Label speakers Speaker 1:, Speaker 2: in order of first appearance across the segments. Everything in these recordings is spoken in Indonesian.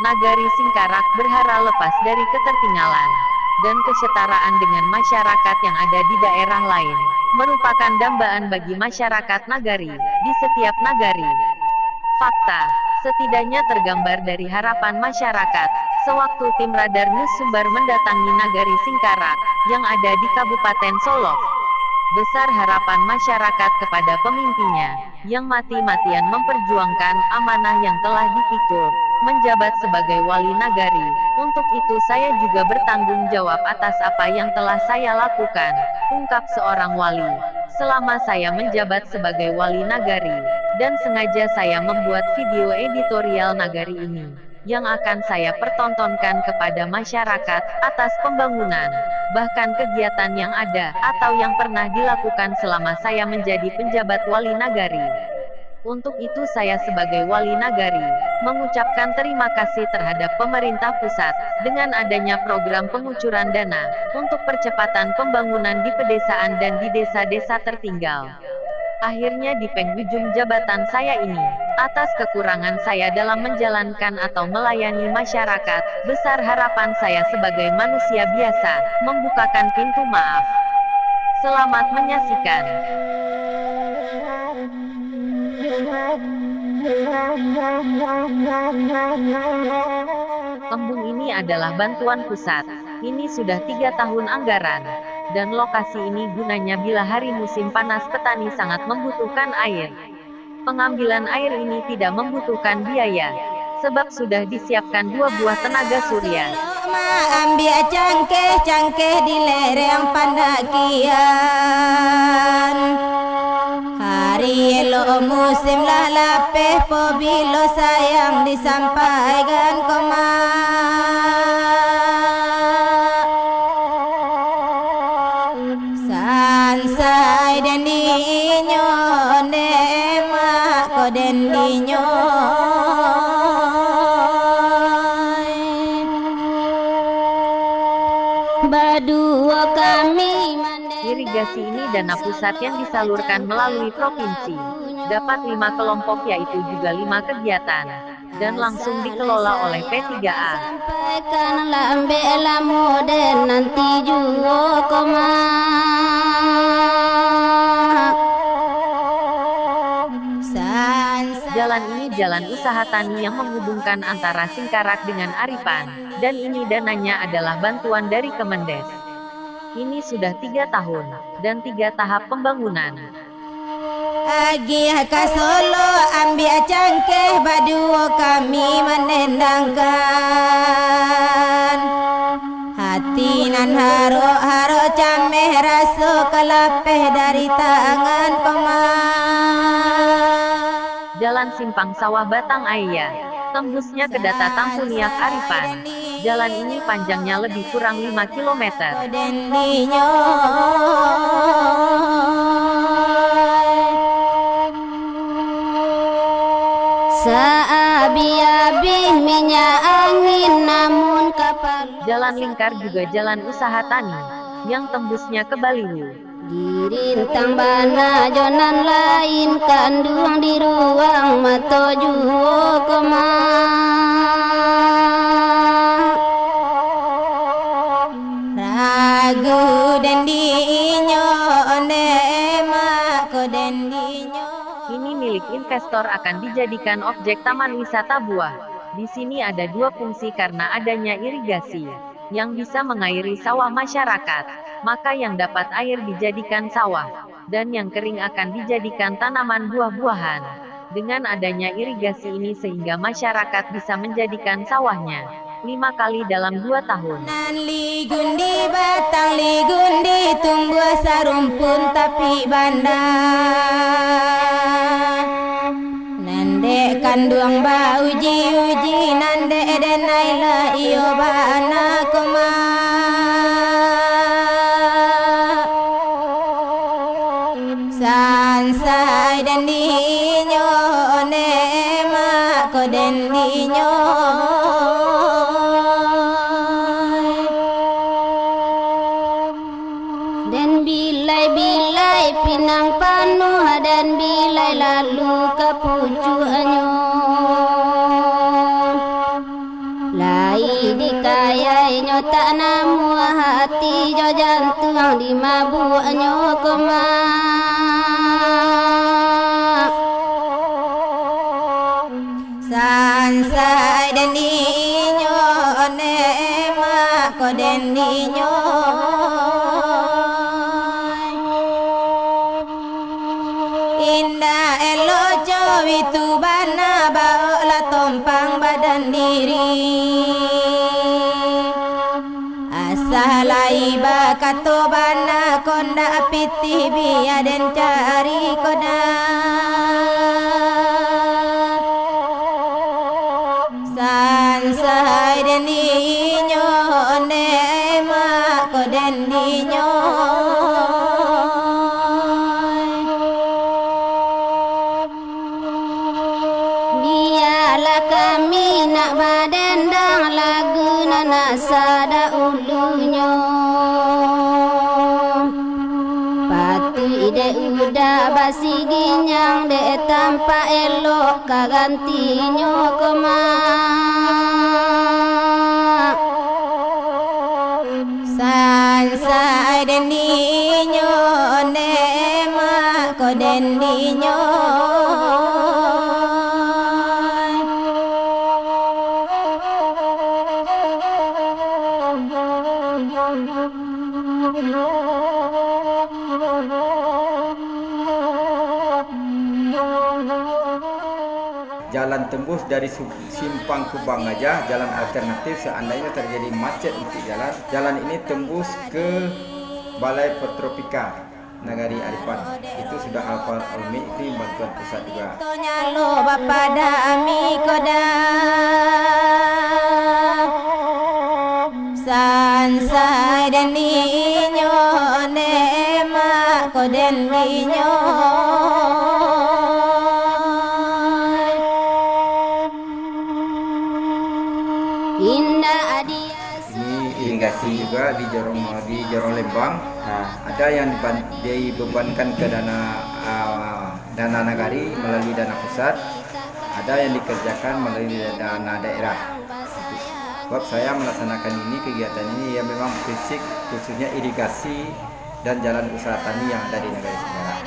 Speaker 1: Nagari Singkarak berharap lepas dari ketertinggalan dan kesetaraan dengan masyarakat yang ada di daerah lain, merupakan dambaan bagi masyarakat nagari, di setiap nagari. Fakta, setidaknya tergambar dari harapan masyarakat, sewaktu tim radar News Sumbar mendatangi Nagari Singkarak, yang ada di Kabupaten Solok. Besar harapan masyarakat kepada pemimpinnya, yang mati-matian memperjuangkan amanah yang telah dipikul, menjabat sebagai wali nagari. Untuk itu saya juga bertanggung jawab atas apa yang telah saya lakukan, ungkap seorang wali. Selama saya menjabat sebagai wali nagari, dan sengaja saya membuat video editorial nagari ini, yang akan saya pertontonkan kepada masyarakat, atas pembangunan, bahkan kegiatan yang ada, atau yang pernah dilakukan selama saya menjadi penjabat wali nagari. Untuk itu saya sebagai wali nagari, mengucapkan terima kasih terhadap pemerintah pusat, dengan adanya program pengucuran dana, untuk percepatan pembangunan di pedesaan dan di desa-desa tertinggal. Akhirnya di penghujung jabatan saya ini, atas kekurangan saya dalam menjalankan atau melayani masyarakat, besar harapan saya sebagai manusia biasa, membukakan pintu maaf. Selamat menyaksikan. Embung ini adalah bantuan pusat. Ini sudah 3 tahun anggaran. Dan lokasi ini gunanya bila hari musim panas petani sangat membutuhkan air. Pengambilan air ini tidak membutuhkan biaya, sebab sudah disiapkan 2 buah tenaga surya.
Speaker 2: Ambil cangkeh-cangkeh di lereng Pandakian. Hari elo musim lalapeh pobilo sayang disampaikan sansai dan dinyo nema ko den dinyo. Badua kami
Speaker 1: irigasi ini dana pusat yang disalurkan melalui provinsi. Dapat 5 kelompok yaitu juga 5 kegiatan. Dan langsung dikelola oleh P3A.
Speaker 2: Sampaikan lambe lamoden nanti juo koma.
Speaker 1: Jalan ini jalan usaha tani yang menghubungkan antara Singkarak dengan Aripan. Dan ini dananya adalah bantuan dari Kemendes. Ini sudah 3 tahun, dan 3 tahap pembangunan.
Speaker 2: Agi ka Solo ambil cangkeh baduo kami menendangkan. Hati nan haro cameh raso kelapeh dari tangan
Speaker 1: Jalan Simpang Sawah Batang Ayah, tembusnya ke Data Tampuniak Aripan. Jalan ini panjangnya lebih kurang 5 km.
Speaker 2: Saabi-abi minyak angin namun kapal.
Speaker 1: Jalan Lingkar juga jalan usaha tani, yang tembusnya ke Baliwu.
Speaker 2: Dirintang bana jonan lain kandung di ruang mato juo koma. Ragu dan dinyo nema ko dan dinyo.
Speaker 1: Ini milik investor akan dijadikan objek taman wisata buah. Di sini ada 2 fungsi karena adanya irigasi, yang bisa mengairi sawah masyarakat. Maka yang dapat air dijadikan sawah, dan yang kering akan dijadikan tanaman buah-buahan. Dengan adanya irigasi ini sehingga masyarakat bisa menjadikan sawahnya 5 kali dalam 2 tahun.
Speaker 2: Ligundi batang ligundi tumbuh sarumpun tapi bandar. Nande kandung ba uji nande denaila iyo bana koma. Sansai dan dinyo nema ko den dinyo. Dan bilai-bilai pinang panuh dan bilai lalu ke pucu anyo. kayai nyo tak namu hati jo jantung di mabuk nyo kemak
Speaker 3: sansai den inyo ne mak ko den inyo indah elo jowi tu bana baola tompang badan diri asalai bakato bana konda piti biaden cari koda sansai den inyo ne mak ko den inyo
Speaker 2: biarlah kami nak badendang lagu nana sada ulunya patu ide udah basi ginyang de tanpa elok kagantinyo kemak
Speaker 3: sansai den inyo ne mak ko den inyo
Speaker 4: Jalan tembus dari Simpang ke Bangajah, jalan alternatif seandainya terjadi macet untuk jalan. Jalan ini tembus ke Balai Petropika Nagari Aripan. Itu sudah hafal Almi, ini bantuan pusat juga.
Speaker 3: Nyalo bapada ami koda sansai den inyo ne mak ko den inyo
Speaker 2: indah adia
Speaker 4: Ini irigasi juga di Jorong Lembang. Ada yang dibebankan ke dana nagari melalui dana pusat, ada yang dikerjakan melalui dana daerah. Sebab saya melaksanakan ini kegiatan ini yang memang fisik khususnya irigasi dan jalan usaha tani yang ada di Nagari Semarang.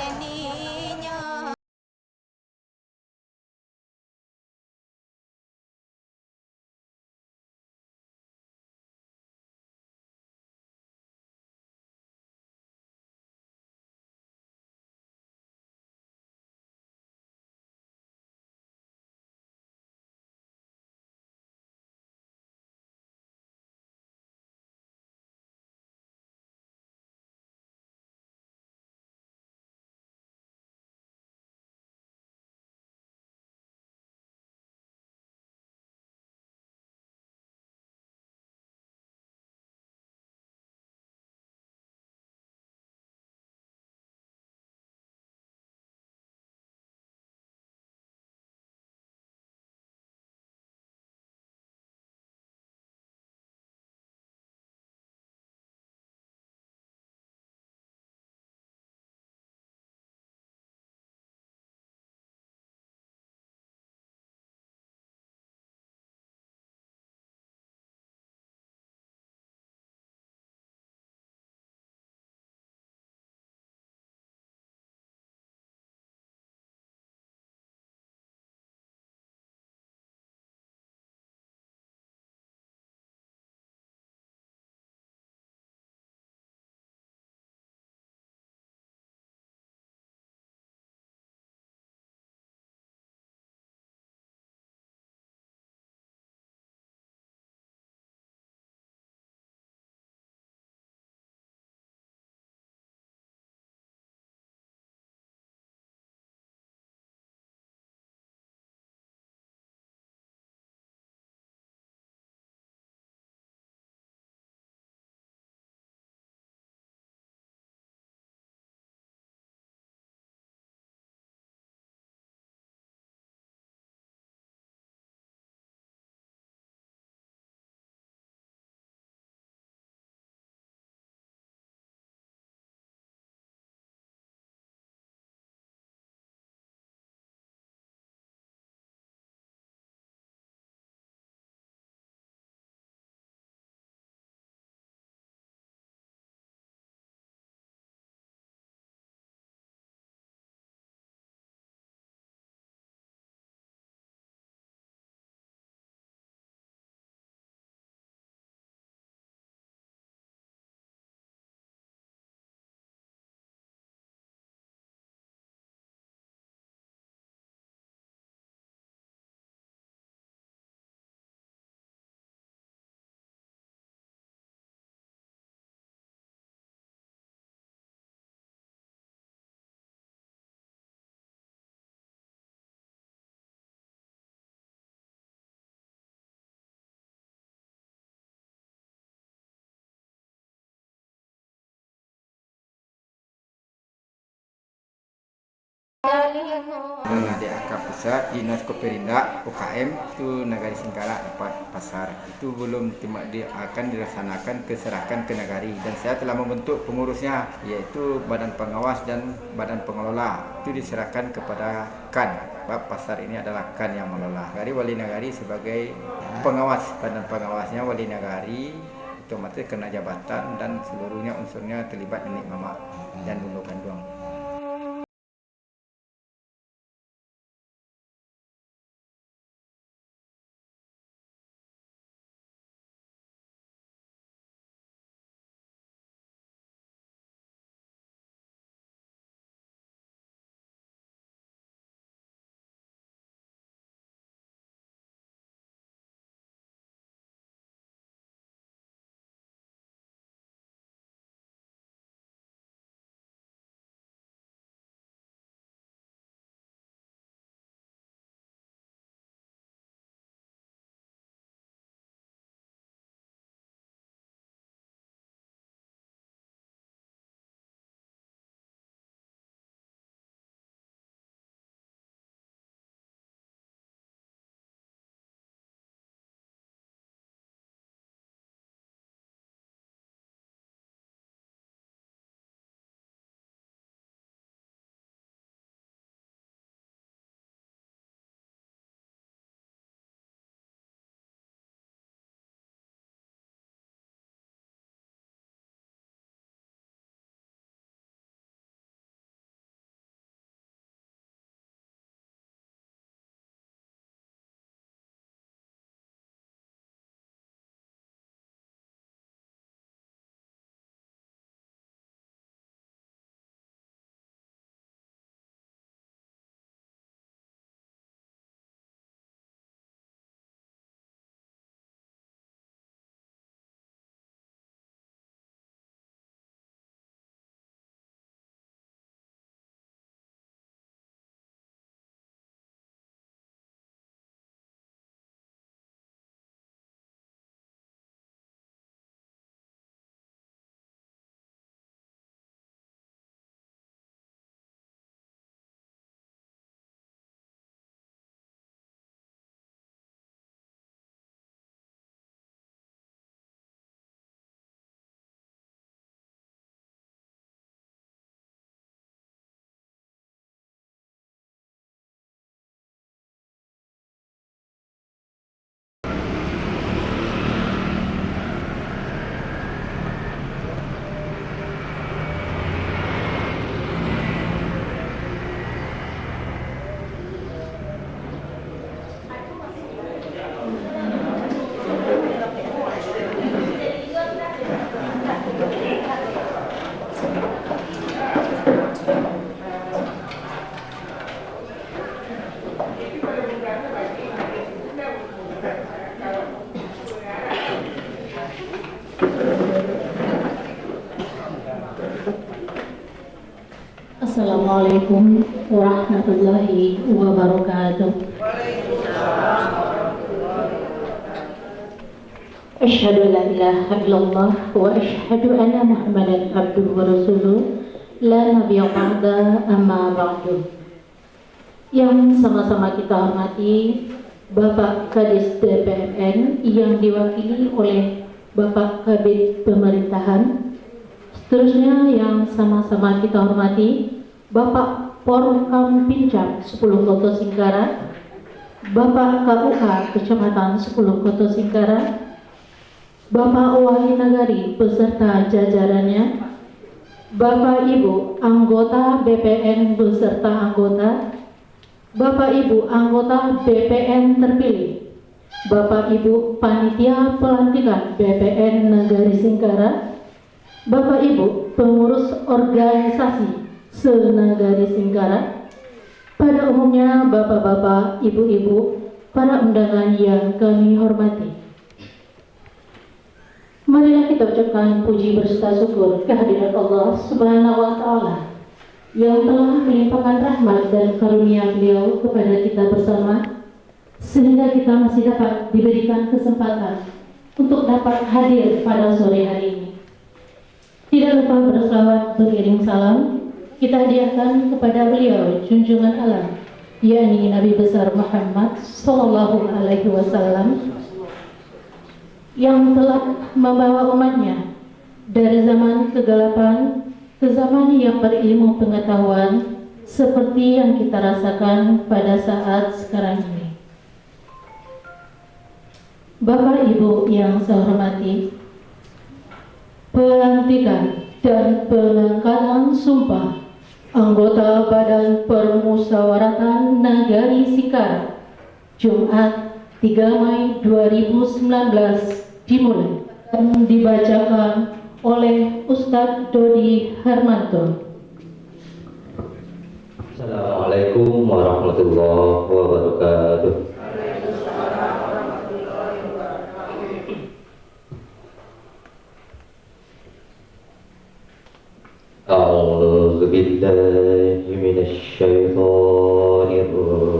Speaker 4: Dengan DAK pusat, Dinas Koperindak, UKM itu Nagari Singkara dapat pasar. Itu belum akan dilaksanakan keserahkan ke Nagari, dan saya telah membentuk pengurusnya, yaitu Badan Pengawas dan Badan Pengelola. Itu diserahkan kepada KAN. Sebab pasar ini adalah KAN yang mengelola. Nagari Wali Nagari sebagai pengawas, badan pengawasnya Wali Nagari otomatis kena jabatan dan seluruhnya unsurnya terlibat nenek mama dan bulu kandung.
Speaker 5: Assalamualaikum warahmatullahi wabarakatuh. Asyhadu an la ilaha illallah wa asyhadu anna Muhammadan abduhu wa rasuluh la nabiyya ba'da amma ba'du. Yang sama-sama kita hormati Bapak Kadis DPRN yang diwakili oleh Bapak Kabid Pemerintahan. Seterusnya yang sama-sama kita hormati Bapak Porkam Pincang 10 Koto Singkara, Bapak KUH Kecamatan 10 Koto Singkara, Bapak Wali Nagari beserta jajarannya, Bapak Ibu anggota BPN beserta anggota, Bapak Ibu anggota BPN terpilih, Bapak Ibu panitia pelantikan BPN Nagari Singkara, Bapak Ibu pengurus organisasi se-Nagari Singkara, pada umumnya Bapak-bapak, Ibu-ibu, para undangan yang kami hormati. Marilah kita ucapkan puji berserta syukur kehadirat Allah Subhanahu wa Ta'ala yang telah melimpahkan rahmat dan karunia Beliau kepada kita bersama, sehingga kita masih dapat diberikan kesempatan untuk dapat hadir pada sore hari ini. Tidak lupa berselawat beriring salam kita hadiahkan kepada beliau junjungan alam, yakni Nabi besar Muhammad Sallallahu Alaihi Wasallam, yang telah membawa umatnya dari zaman kegelapan ke zaman yang berilmu pengetahuan seperti yang kita rasakan pada saat sekarang ini. Bapak Ibu yang saya hormati, pelantikan dan pengangkatan sumpah anggota Badan Permusyawaratan Nagari Sikar Jumat 3 Mei 2019 dimulai dan dibacakan oleh Ustadz Dodi Hermanto.
Speaker 6: Assalamualaikum warahmatullahi wabarakatuh. A'udzu billahi minasy syaithanir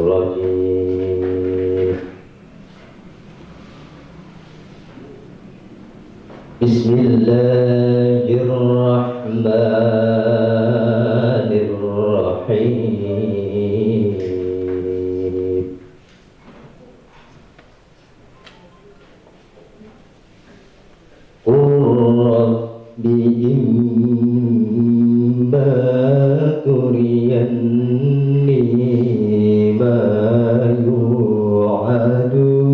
Speaker 6: rajim. Bismillahirrahmanirrahim. Rabbi imma turiyanni ma yu'adun.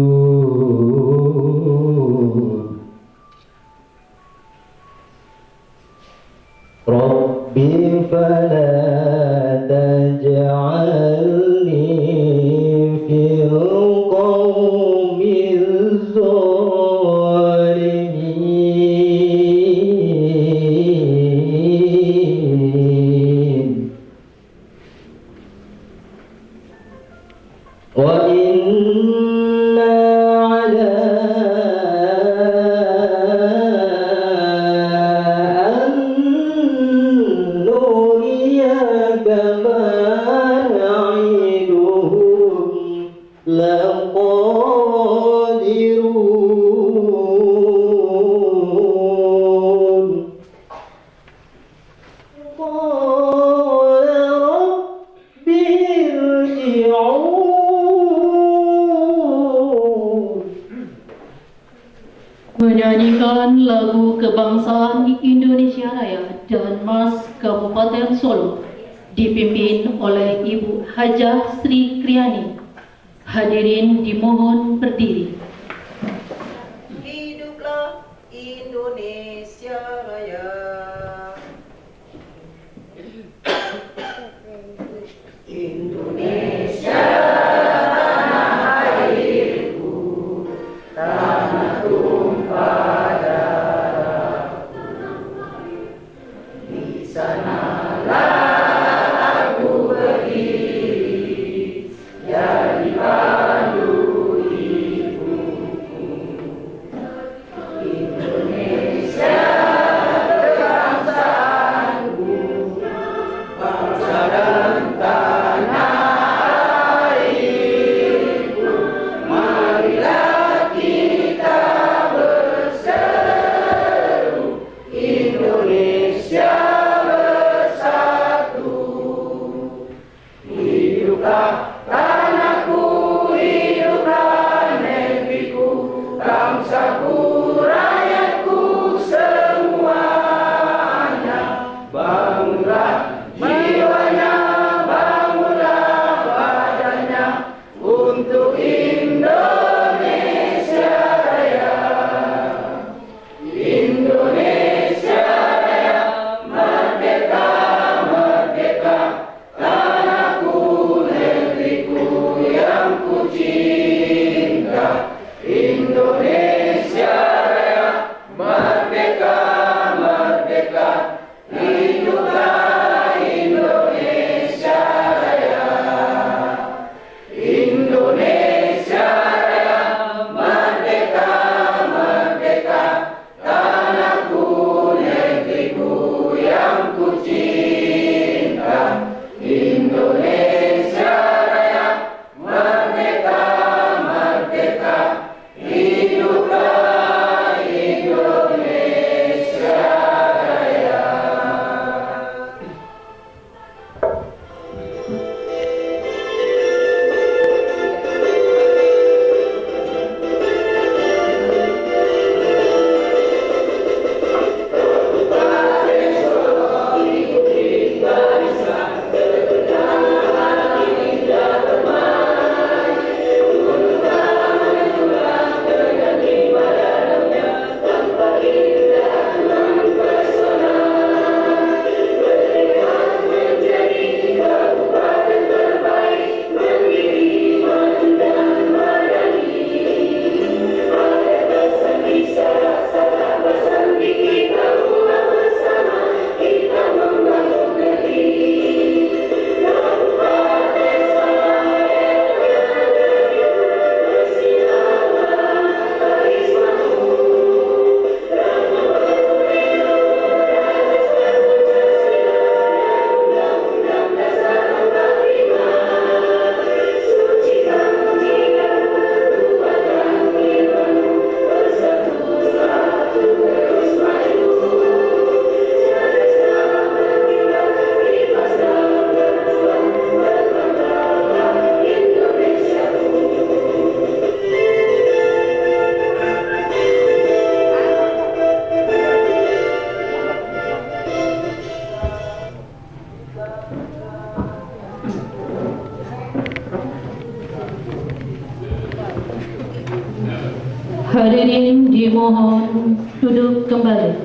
Speaker 6: Rabbi fala taj'alni fil qawmil zalimin. Wa inna ala an nuriyaka ma na'iduhum laqadirun. Qala rabbi irji'un.
Speaker 5: Menyanyikan lagu kebangsaan Indonesia Raya dan Mas Kabupaten Solo dipimpin oleh Ibu Hajah Sri Kriani. Hadirin dimohon berdiri.
Speaker 3: Hiduplah Indonesia Raya.
Speaker 6: Di
Speaker 5: Hadirin dimohon duduk kembali.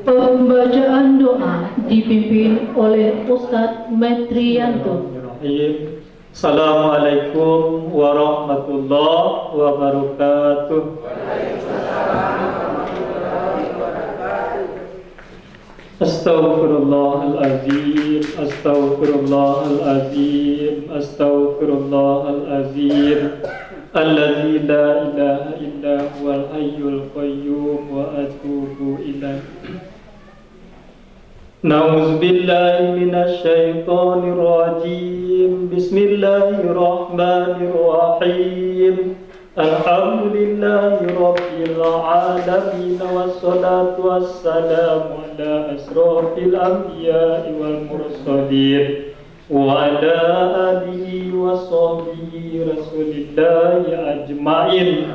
Speaker 5: Pembacaan doa dipimpin oleh Ustadz Metrianto.
Speaker 6: Assalamualaikum warahmatullahi wabarakatuh. Astaghfirullahalazim, astaghfirullahalazim, astaghfirullahalazim. Alladzi la ilaha illa huwal hayyul qayyum wa atubu ilaih. Na'udzu billahi minasy syaithanir rajim. Bismillahirrahmanirrahim. Alhamdulillahi rabbil alamin wassalatu wassalamu ala asrofil anbiya'i wal mursalin wa ala alihi wa sahbihi rasulillahi ajma'in.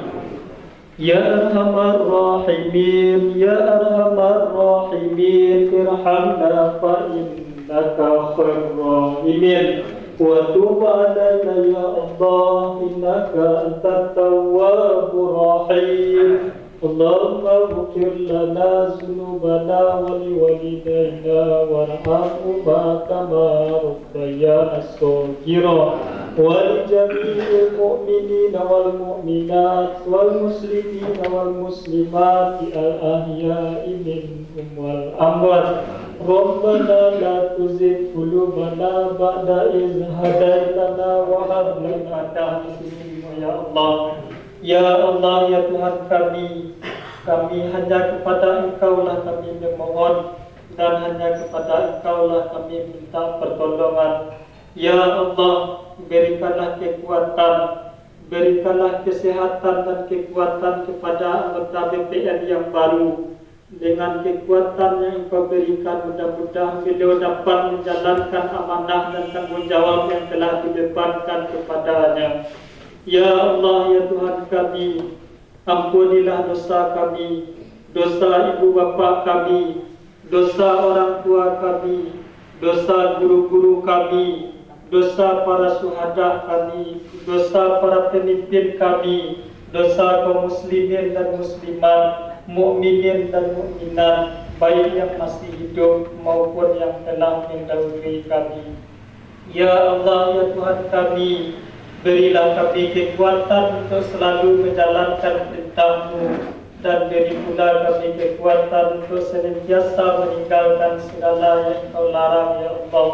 Speaker 6: Ya arhamar rahimin, ya arhamar rahimin, irhamna fa innaka khairur rahimin. Wa tub alaina ya Allah, innaka antat tawwabur rahim. Allahumma ighfir lana dzunubana wa liwalidayna warhamhuma kama rabbayana shaghira. ولجميع المؤمنين والمؤمنات والمسلمين والمسلمات الأحياء منهم والأموات. ربنا لا تزغ قلوبنا بعد إذ هديتنا وهب لنا من لدنك ya Allah. Ya Allah, ya Tuhan kami hanya kepada Engkau lah kami memohon, dan hanya kepada Engkau lah kami minta pertolongan. Ya Allah, berikanlah kekuatan, berikanlah kesehatan dan kekuatan kepada anggota BPN yang baru. Dengan kekuatan yang Engkau berikan, mudah-mudahan beliau dapat menjalankan amanah dan tanggung jawab yang telah dibebankan kepadanya. Ya Allah, ya Tuhan kami, ampunilah dosa kami, dosa ibu bapa kami, dosa orang tua kami, dosa guru-guru kami, dosa para syuhada kami, dosa para pemimpin kami, dosa kaum muslimin dan muslimat, mukminin dan mukminat, baik yang masih hidup maupun yang telah mendahului kami. Ya Allah, ya Tuhan kami, berilah kami kekuatan untuk selalu menjalankan perintah-Mu, dan beri pula kami kekuatan untuk senantiasa meninggalkan segala yang Engkau larang, ya Allah.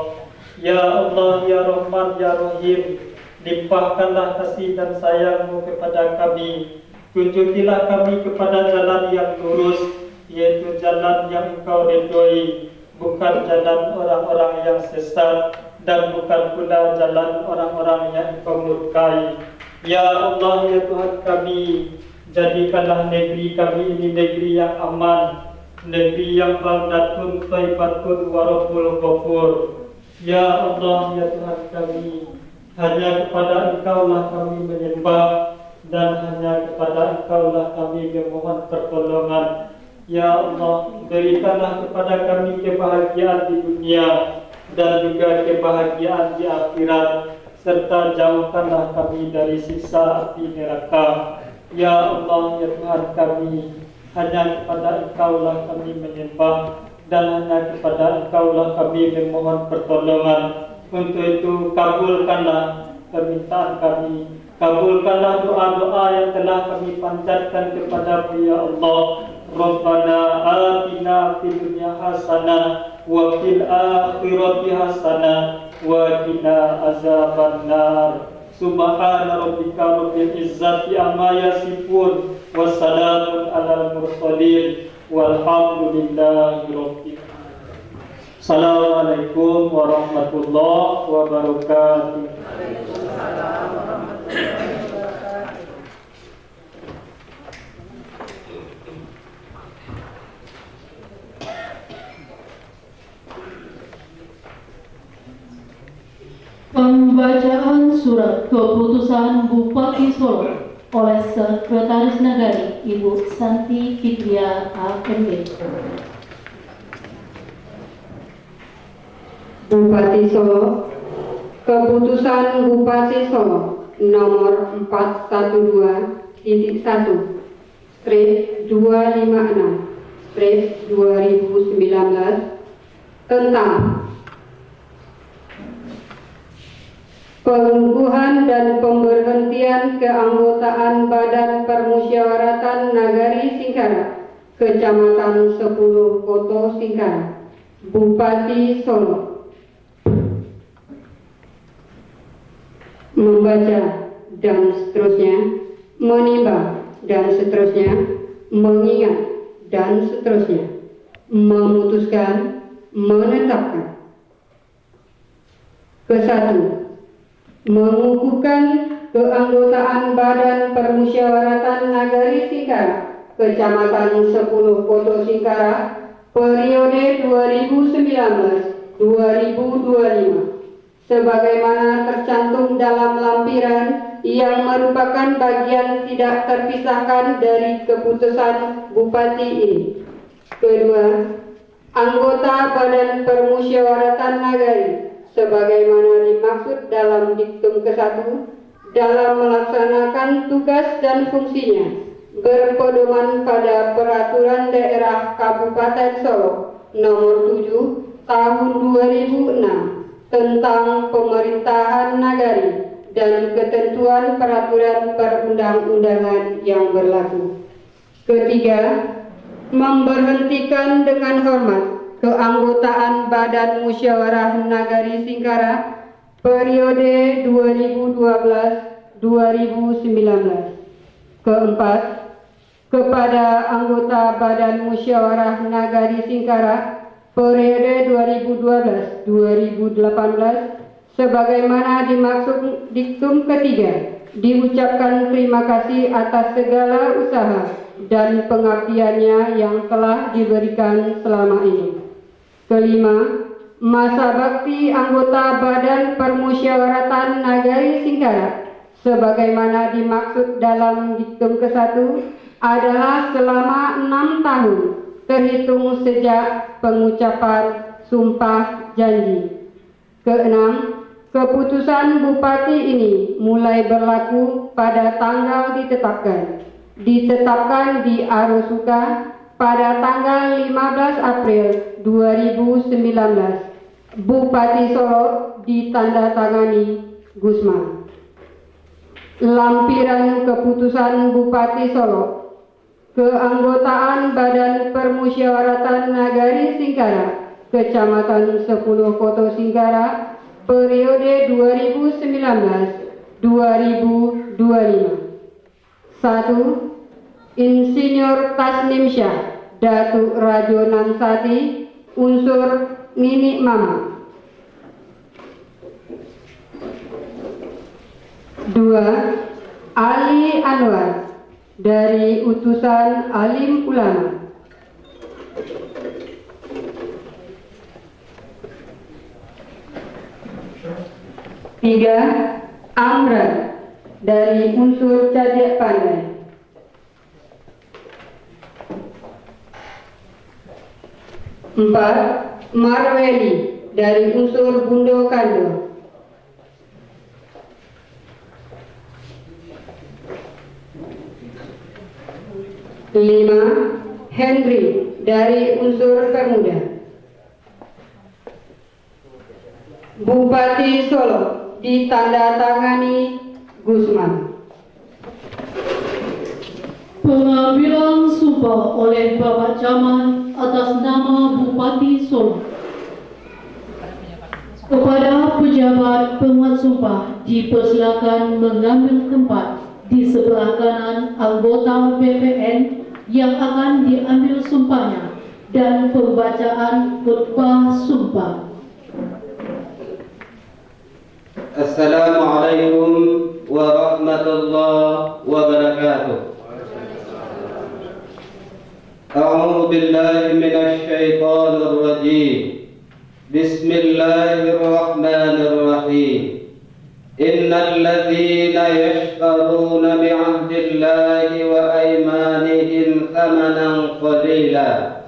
Speaker 6: Ya Allah, ya Rahman, ya Rahim, limpahkanlah kasih dan sayang-Mu kepada kami. Tunjukilah kami kepada jalan yang lurus, yaitu jalan yang Engkau ridhoi, bukan jalan orang-orang yang sesat, dan bukan pula jalan orang-orang yang Engkau murkai. Ya Allah, ya Tuhan kami, jadikanlah negeri kami ini negeri yang aman, negeri yang baldatun thayyibatun wa rabbul ghafur. Ya Allah, ya Tuhan kami, hanya kepada Engkau-lah kami menyembah, dan hanya kepada Engkau-lah kami memohon pertolongan. Ya Allah, berikanlah kepada kami kebahagiaan di dunia dan juga kebahagiaan di akhirat, serta jauhkanlah kami dari siksa api neraka. Ya Allah, ya Tuhan kami, hanya kepada Engkau-lah kami menyembah, dan hanya kepada Engkau-lah kami memohon pertolongan. Untuk itu kabulkanlah permintaan kami, kabulkanlah doa-doa yang telah kami panjatkan kepada-Mu, ya Allah. Rabbana atina fid dunya hasanah wa fil akhirati hasanah wa qina azabannar. Subhana rabbika rabbil izzati amma yasifun, wa salamun alal mursalin, walhamdulillahi rabbil alamin. Assalamualaikum warahmatullahi wabarakatuh.
Speaker 5: Pembacaan surat keputusan Bupati Solo oleh Sekretaris Nagari Ibu Santi Fitria AMB.
Speaker 7: Bupati Solo, Keputusan Bupati Solo nomor 412/256/2019 tentang pengukuhan dan pemberhentian keanggotaan Badan Permusyawaratan Nagari Singkara, Kecamatan 10 Koto Singkara, Bupati Solo. Membaca dan seterusnya, menimbang dan seterusnya, mengingat dan seterusnya, memutuskan, menetapkan. Kesatu, mengukuhkan keanggotaan Badan Permusyawaratan Nagari Singkara, Kecamatan 10 Koto Singkara, periode 2019-2025. Sebagaimana tercantum dalam lampiran yang merupakan bagian tidak terpisahkan dari keputusan Bupati ini. Kedua, anggota Badan Permusyawaratan Nagari sebagaimana dimaksud dalam diktum ke-1 dalam melaksanakan tugas dan fungsinya berpedoman pada Peraturan Daerah Kabupaten Solo Nomor 7 Tahun 2006 tentang pemerintahan nagari dan ketentuan peraturan perundang-undangan yang berlaku. Ketiga, memberhentikan dengan hormat keanggotaan Badan Musyawarah Nagari Singkara periode 2012-2019. Keempat, kepada anggota Badan Musyawarah Nagari Singkara periode 2012-2018 sebagaimana dimaksud diktum ketiga, diucapkan terima kasih atas segala usaha dan pengabdiannya yang telah diberikan selama ini. Kelima, masa bakti anggota Badan Permusyawaratan Nagari Singkara sebagaimana dimaksud dalam diktum ke-1 adalah selama 6 tahun terhitung sejak pengucapan sumpah janji. Keenam, keputusan Bupati ini mulai berlaku pada tanggal ditetapkan di Arosuka pada tanggal 15 April 2019. Bupati Solo ditandatangani Gusman. Lampiran keputusan Bupati Solo. Keanggotaan Badan Permusyawaratan Nagari Singkara, Kecamatan 10 Koto Singkara, periode 2019-2025. 1. Insinyur Tasnim Syah, Datuk Rajo Nansati, unsur Nini Mama. 2. Ali Anwar, dari utusan alim ulama. 3. Amran, dari unsur Cajak Pandai. 4. Marweli, dari unsur Bundo Kando. 5. Henry, dari unsur Pemuda. Bupati Solo ditandatangani Gusman.
Speaker 5: Pengambilan sumpah oleh Bapak Camat atas nama Bupati Solo. Kepada pejabat penguat sumpah dipersilakan mengambil tempat di sebelah kanan anggota BPN yang akan diambil sumpahnya dan pembacaan khutbah sumpah.
Speaker 8: Assalamualaikum warahmatullahi wabarakatuh. A'udzu billahi minasy syaithanir rajim. Bismillahirrahmanirrahim. Innal ladzina yashtaruna bi'ahdillahi wa aymanihim thamanan qalila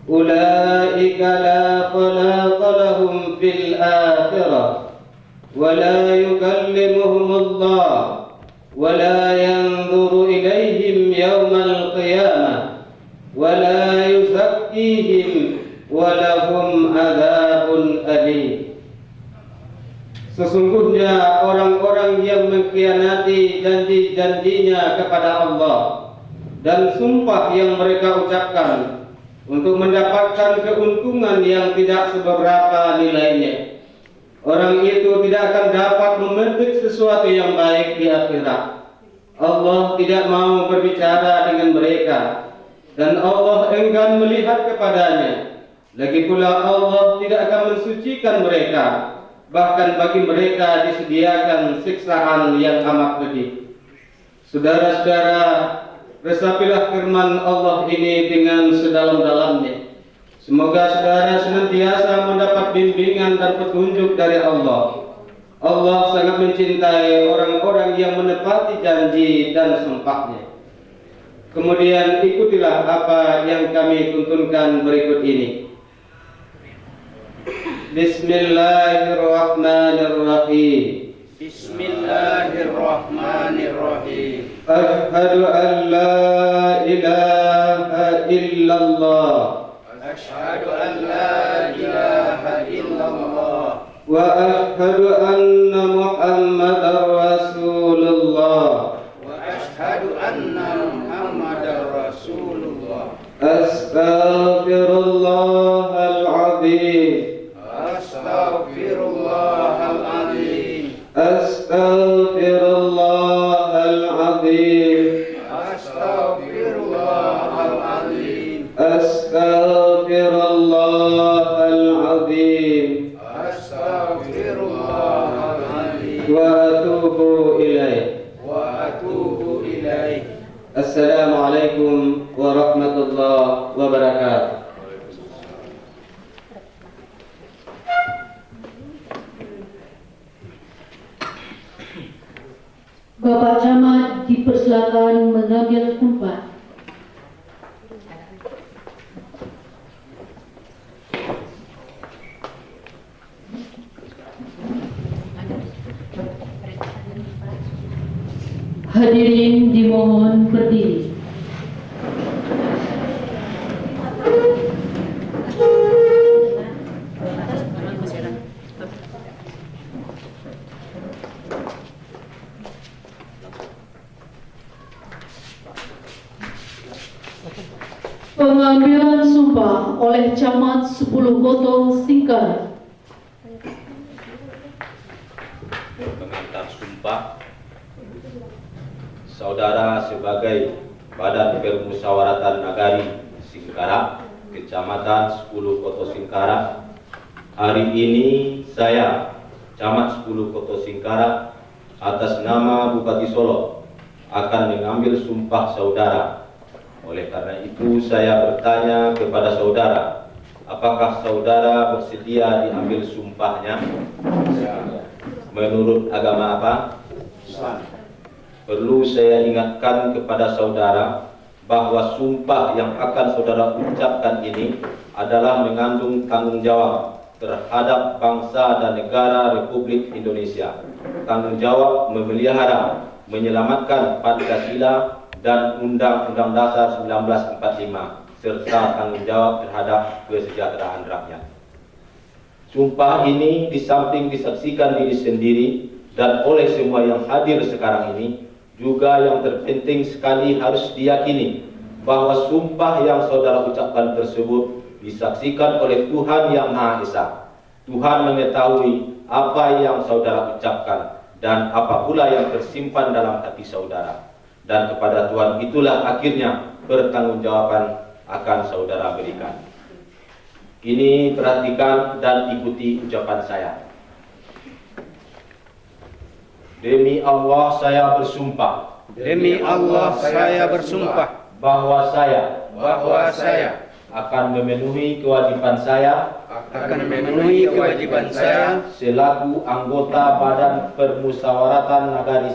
Speaker 8: ulaika la khalaqa lahum fil الآخرة ولا يكلمهم الله ولا ينظر إليهم يوم القيامة ولا يزكيهم ولهم عذاب أليم. Sesungguhnya orang-orang yang mengkhianati janji-janjinya kepada Allah dan sumpah yang mereka ucapkan untuk mendapatkan keuntungan yang tidak seberapa nilainya, orang itu tidak akan dapat memetik sesuatu yang baik di akhirat. Allah tidak mau berbicara dengan mereka dan Allah enggan melihat kepadanya. Lagi pula Allah tidak akan mensucikan mereka. Bahkan bagi mereka disediakan siksaan yang amat pedih. Saudara-saudara, resapilah firman Allah ini dengan sedalam-dalamnya. Semoga saudara senantiasa mendapat bimbingan dan petunjuk dari Allah. Allah sangat mencintai orang-orang yang menepati janji dan sumpahnya. Kemudian ikutilah apa yang kami tuntunkan berikut ini. Bismillahirrahmanirrahim.
Speaker 9: Bismillahirrahmanirrahim.
Speaker 8: Asyhadu an la ilaha illallah.
Speaker 9: Asyhadu an la ilaha illallah.
Speaker 8: Wa asyhadu anna Muhammadar Rasulullah.
Speaker 9: Wa asyhadu anna Muhammadar Rasulullah.
Speaker 8: Astaghfirullahaladzim.
Speaker 9: Astaghfirullahaladzim.
Speaker 8: Astaghfirullahaladzim.
Speaker 9: Astaghfirullahaladzim.
Speaker 8: Astaghfirullahaladzim.
Speaker 9: Astaghfirullahaladzim.
Speaker 8: Wa atubu ilaih.
Speaker 9: Wa atubu ilaih.
Speaker 8: Assalamualaikum warahmatullahi wabarakatuh.
Speaker 5: Bapak Camat dipersilakan mengambil tempat. Hadirin dimohon berdiri. Pengambilan sumpah oleh Camat 10 Koto Singkara.
Speaker 10: Pengantar sumpah. Saudara sebagai Badan Permusyawaratan Nagari Singkara, Kecamatan 10 Koto Singkara, hari ini saya, Camat 10 Koto Singkara, atas nama Bupati Solo akan mengambil sumpah saudara. Oleh karena itu saya bertanya kepada saudara, apakah saudara bersedia diambil sumpahnya? Menurut agama apa? Islam. Perlu saya ingatkan kepada saudara bahwa sumpah yang akan saudara ucapkan ini adalah mengandung tanggung jawab terhadap bangsa dan negara Republik Indonesia. Tanggung jawab memelihara, menyelamatkan Pancasila dan Undang-Undang Dasar 1945 serta tanggung jawab terhadap kesejahteraan rakyat. Sumpah ini di samping disaksikan diri sendiri dan oleh semua yang hadir sekarang ini, juga yang terpenting sekali harus diyakini bahwa sumpah yang saudara ucapkan tersebut disaksikan oleh Tuhan Yang Maha Esa. Tuhan mengetahui apa yang saudara ucapkan dan apa pula yang tersimpan dalam hati saudara. Dan kepada Tuhan itulah akhirnya pertanggungjawaban akan saudara berikan. Ini perhatikan dan ikuti ucapan saya. Demi Allah saya bersumpah.
Speaker 9: Demi Allah saya bersumpah
Speaker 10: bahwa saya
Speaker 9: akan
Speaker 10: memenuhi kewajiban saya selaku anggota Badan Permusyawaratan Nagari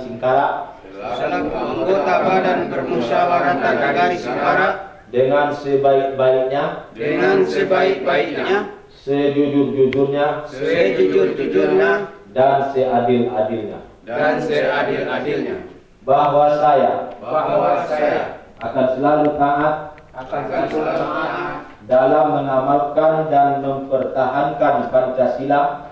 Speaker 10: Singkara dengan sebaik-baiknya sejujur-jujurnya dan seadil-adilnya bahwa saya akan selalu taat dalam mengamalkan dan mempertahankan Pancasila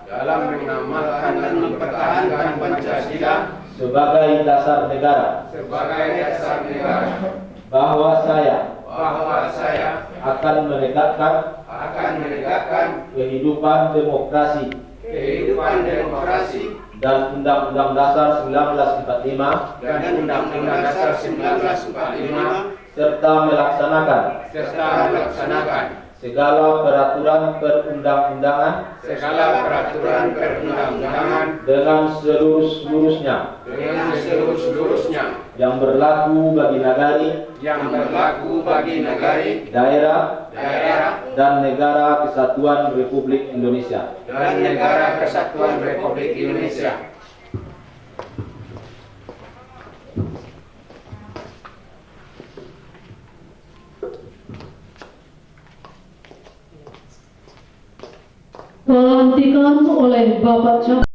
Speaker 10: sebagai dasar negara, bahwa saya akan menegakkan kehidupan demokrasi dan Undang-Undang Dasar 1945 serta melaksanakan segala peraturan perundang-undangan dengan seluruh-seluruhnya yang berlaku bagi nagari, daerah dan negara Kesatuan Republik Indonesia.
Speaker 5: Pelantikan oleh Bapak Camat